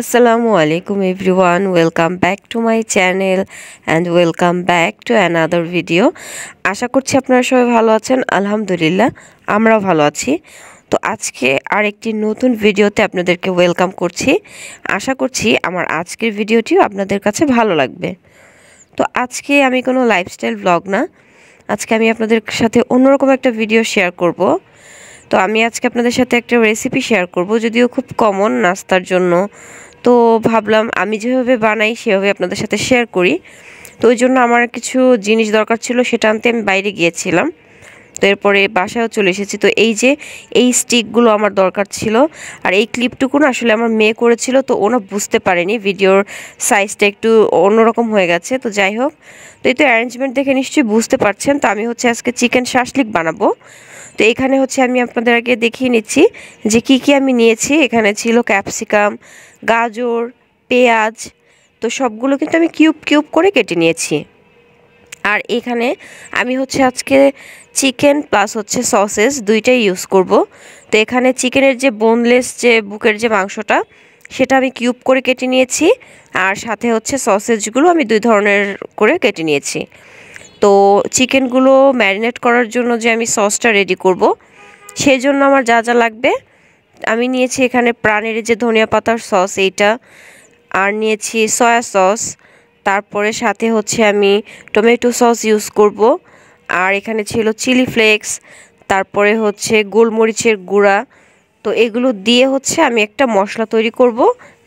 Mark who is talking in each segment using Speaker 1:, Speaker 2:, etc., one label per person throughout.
Speaker 1: Assalamualaikum everyone, welcome back to my channel and welcome back to another video. আশা করছি আপনারা সবাই ভালো আছেন। আলহামদুলিল্লাহ আমরাও ভালো আছি। তো আজকে আরেকটি নতুন ভিডিওতে আপনাদেরকে ওয়েলকাম করছি। আশা করছি আমার আজকের ভিডিওটিও আপনাদের কাছে ভালো লাগবে। তো আজকে আমি কোনো লাইফস্টাইল ব্লগ না, আজকে আমি আপনাদের সাথে অন্যরকম একটা ভিডিও শেয়ার করব। তো আমি আজকে আপনাদের সাথে একটা রেসিপি শেয়ার করব, যদিও খুব কমন নাস্তার জন্য। তো ভাবলাম আমি যেভাবে বানাই সেভাবে আপনাদের সাথে শেয়ার করি। তো ওই জন্য আমার কিছু জিনিস দরকার ছিল, সেটা আনতে আমি বাইরে গিয়েছিলাম। তো এরপরে বাসায়ও চলে এসেছি। তো এই স্টিকগুলো আমার দরকার ছিল, আর এই ক্লিপটুকু না আসলে আমার মেয়ে করেছিল, তো ওনা বুঝতে পারেনি, ভিডিওর সাইজটা একটু অন্যরকম হয়ে গেছে। তো যাই হোক, তো এই তো অ্যারেঞ্জমেন্ট দেখে নিশ্চয়ই বুঝতে পারছেন। তো আমি আজকে চিকেন শাসলিক বানাবো। তো এখানে আমি আপনাদের আগে দেখিয়ে নিচ্ছি যে কি আমি নিয়েছি। এখানে ছিল ক্যাপসিকাম, গাজর, পেঁয়াজ, তো সবগুলো কিন্তু আমি কিউব কিউব করে কেটে নিয়েছি। আর এখানে আমি আজকে চিকেন প্লাস সসেস দুইটাই ইউজ করব। তো এখানে চিকেনের যে বোনলেস যে বুকের যে মাংসটা, সেটা আমি কিউব করে কেটে নিয়েছি। আর সাথে সসেজগুলো আমি দুই ধরনের করে কেটে নিয়েছি। তো চিকেনগুলো ম্যারিনেট করার জন্য যে আমি সসটা রেডি করব, সেই জন্য আমার যা যা লাগবে আমি নিয়েছি। এখানে প্রাণের যে ধনিয়া পাতার সস এইটা, আর নিয়েছি সয়া সস, তারপরে সাথে আমি টমেটো সস ইউজ করব। আর এখানে ছিল চিলি ফ্লেক্স, তারপরে গোলমরিচের গুঁড়া। তো এগুলো দিয়ে আমি একটা মশলা তৈরি করব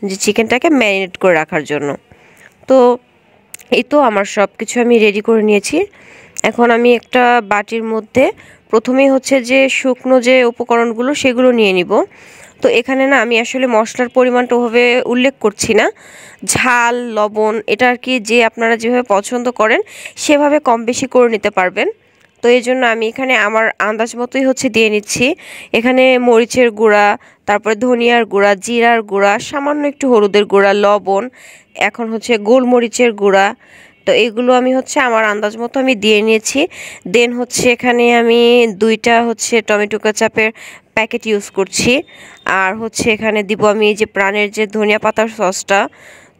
Speaker 1: যে চিকেনটাকে ম্যারিনেট করে রাখার জন্য। তো এই তো আমার সব কিছু আমি রেডি করে নিয়েছি। এখন আমি একটা বাটির মধ্যে প্রথমেই যে শুকনো যে উপকরণগুলো সেগুলো নিয়ে নিব। তো এখানে না আমি আসলে মশলার পরিমাণটা ওভাবে উল্লেখ করছি না, ঝাল লবণ এটা আর কি যে আপনারা যেভাবে পছন্দ করেন সেভাবে কম বেশি করে নিতে পারবেন। তো এই জন্য আমি এখানে আমার আন্দাজ মতোই দিয়ে নিচ্ছি। এখানে মরিচের গুঁড়া, তারপরে ধনিয়ার গুঁড়া, জিরার গুঁড়া, সামান্য একটু হলুদের গুঁড়া, লবণ, এখন গোলমরিচের গুঁড়া। তো এগুলো আমি আমার আন্দাজ মতো আমি দিয়ে নিয়েছি। দেন এখানে আমি দুইটা টমেটো কেচাপের প্যাকেট ইউজ করছি। আর এখানে দিব আমি এই যে প্রাণের যে ধনিয়া পাতার সসটা।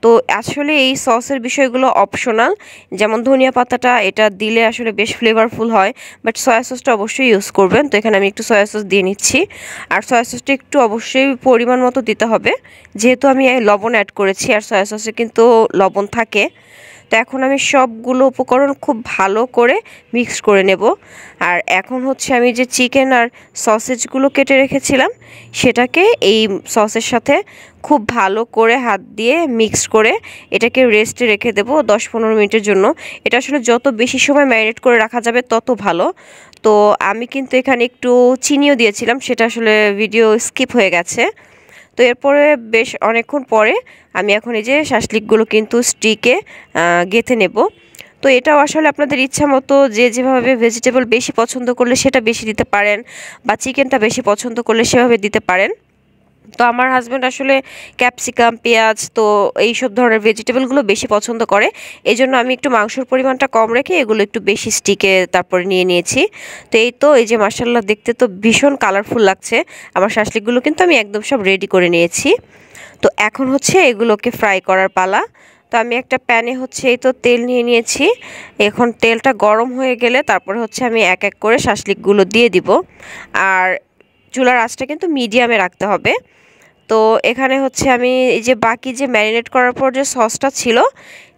Speaker 1: তো আসলে এই সসের বিষয়গুলো অপশনাল, যেমন ধনিয়া পাতাটা এটা দিলে আসলে বেশ ফ্লেভারফুল হয়, বাট সয়া সসটা অবশ্যই ইউজ করবেন। তো এখানে আমি একটু সয়া সস দিয়ে নিচ্ছি। আর সয়া সসটা একটু অবশ্যই পরিমাণ মতো দিতে হবে, যেহেতু আমি লবণ অ্যাড করেছি, আর সয়া সসে কিন্তু লবণ থাকে। তো এখন আমি সবগুলো উপকরণ খুব ভালো করে মিক্স করে নেব। আর এখন আমি যে চিকেন আর সসেজগুলো কেটে রেখেছিলাম সেটাকে এই সসের সাথে খুব ভালো করে হাত দিয়ে মিক্স করে এটাকে রেস্টে রেখে দেব 10-15 মিনিটের জন্য। এটা আসলে যত বেশি সময় ম্যারিনেট করে রাখা যাবে তত ভালো। তো আমি কিন্তু এখানে একটু চিনিও দিয়েছিলাম, সেটা আসলে ভিডিও স্কিপ হয়ে গেছে। তো এরপরে বেশ অনেকক্ষণ পরে আমি এখন এই যে শাসলিকগুলো কিন্তু স্টিকে গেঁথে নেব। তো এটাও আসলে আপনাদের ইচ্ছা মতো, যে যেভাবে ভেজিটেবল বেশি পছন্দ করলে সেটা বেশি দিতে পারেন, বা চিকেনটা বেশি পছন্দ করলে সেভাবে দিতে পারেন। তো আমার হাজব্যান্ড আসলে ক্যাপসিকাম, পেঁয়াজ, তো এইসব ধরনের ভেজিটেবলগুলো বেশি পছন্দ করে। এই জন্য আমি একটু মাংসর পরিমাণটা কম রেখে এগুলো একটু বেশি স্টিকে তারপরে নিয়ে নিয়েছি। তো এই যে মাশাআল্লাহ দেখতে তো ভীষণ কালারফুল লাগছে। আমার শাসলিকগুলো কিন্তু আমি একদম সব রেডি করে নিয়েছি। তো এখন এগুলোকে ফ্রাই করার পালা। তো আমি একটা প্যানে এই তো তেল নিয়ে নিয়েছি। এখন তেলটা গরম হয়ে গেলে তারপরে আমি এক এক করে শাসলিকগুলো দিয়ে দিব। আর চুলার আঁচটা কিন্তু মিডিয়ামে রাখতে হবে। তো এখানে আমি এই যে বাকি যে ম্যারিনেট করার পর যে সসটা ছিল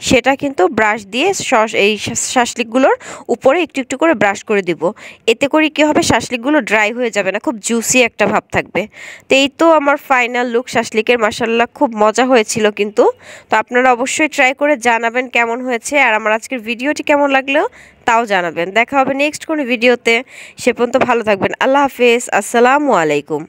Speaker 1: সেটা কিন্তু ব্রাশ দিয়ে এই শাসলিকগুলোর উপরে একটু একটু করে ব্রাশ করে দিব। এতে করে কি হবে, শাসলিকগুলো ড্রাই হয়ে যাবে না, খুব জুসি একটা ভাব থাকবে। তো এই তো আমার ফাইনাল লুক শাসলিকের। মাশাআল্লাহ খুব মজা হয়েছিল কিন্তু। তো আপনারা অবশ্যই ট্রাই করে জানাবেন কেমন হয়েছে, আর আমার আজকের ভিডিওটি কেমন লাগলো তাও জানাবেন। দেখা হবে নেক্সট কোনো ভিডিওতে। সে পর্যন্ত ভালো থাকবেন। আল্লাহ হাফেজ, আসসালামু আলাইকুম।